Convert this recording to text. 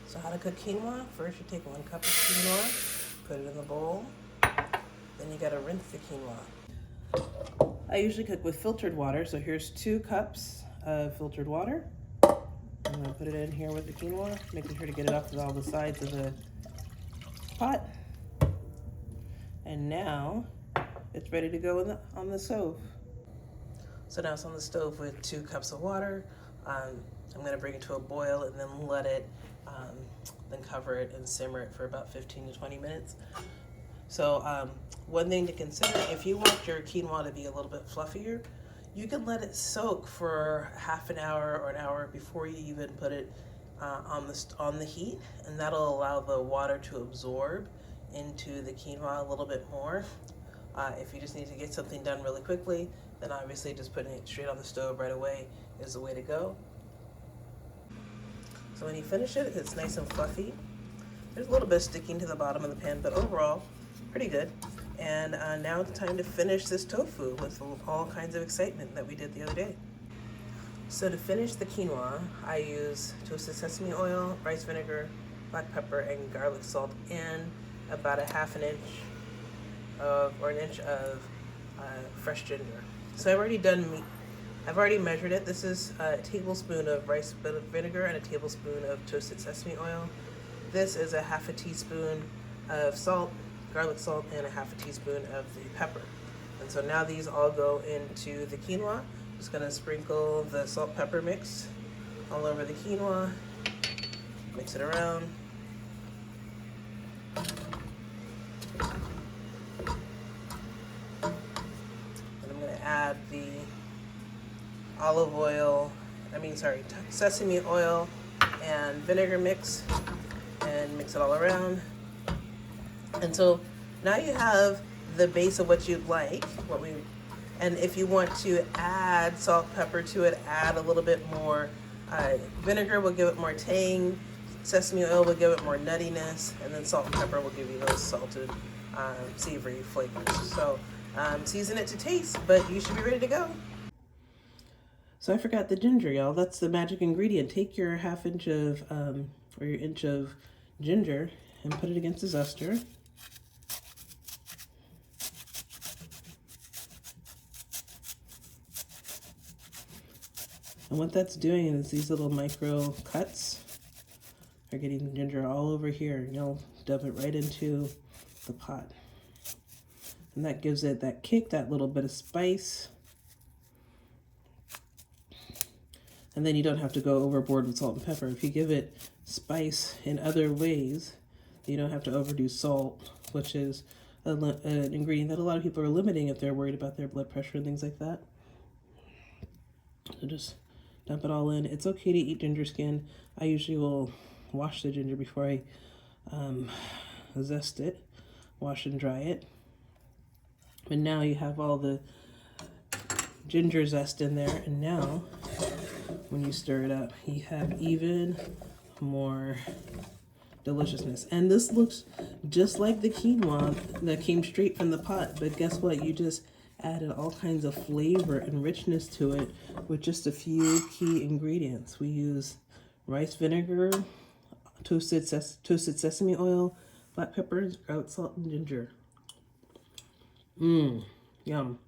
So how to cook quinoa? First you take 1 cup of quinoa, put it in the bowl, then you gotta rinse the quinoa. I usually cook with filtered water, so here's 2 cups of filtered water. I'm gonna put it in here with the quinoa, making sure to get it off all the sides of the pot. And now it's ready to go on the stove. So now it's on the stove with 2 cups of water. I'm gonna bring it to a boil and then let it, then cover it and simmer it for about 15 to 20 minutes. So one thing to consider, if you want your quinoa to be a little bit fluffier, you can let it soak for half an hour or an hour before you even put it on the heat, and that'll allow the water to absorb into the quinoa a little bit more. If you just need to get something done really quickly, then obviously just putting it straight on the stove right away is the way to go. So when you finish it, it's nice and fluffy. There's a little bit sticking to the bottom of the pan, but overall, pretty good. And now it's time to finish this tofu with all kinds of excitement that we did the other day. So to finish the quinoa, I use toasted sesame oil, rice vinegar, black pepper, and garlic salt, and about a half an inch or an inch of fresh ginger. So I've already measured it. This is a tablespoon of rice vinegar and a tablespoon of toasted sesame oil. This is a half a teaspoon of salt, garlic salt, and a half a teaspoon of the pepper. And so now these all go into the quinoa. Just gonna sprinkle the salt pepper mix all over the quinoa, mix it around. Add the sesame oil and vinegar mix, and mix it all around. And so now you have the base of what you'd like. And if you want to add salt, pepper to it, add a little bit more. Vinegar will give it more tang. Sesame oil will give it more nuttiness, and then salt and pepper will give you those salted, savory flavors. So season it to taste, but you should be ready to go. So I forgot the ginger, y'all. That's the magic ingredient. Take your half inch of, or your inch of ginger and put it against the zester. And what that's doing is these little micro cuts are getting ginger all over here. And you'll dump it right into the pot. And that gives it that kick, that little bit of spice. And then you don't have to go overboard with salt and pepper. If you give it spice in other ways, you don't have to overdo salt, which is an ingredient that a lot of people are limiting if they're worried about their blood pressure and things like that. So just dump it all in. It's okay to eat ginger skin. I usually will wash the ginger before I zest it, wash and dry it. And now you have all the ginger zest in there, and now when you stir it up, you have even more deliciousness. And this looks just like the quinoa that came straight from the pot, but guess what? You just added all kinds of flavor and richness to it with just a few key ingredients. We use rice vinegar, toasted sesame oil, black peppers, garlic salt, and ginger. Yum.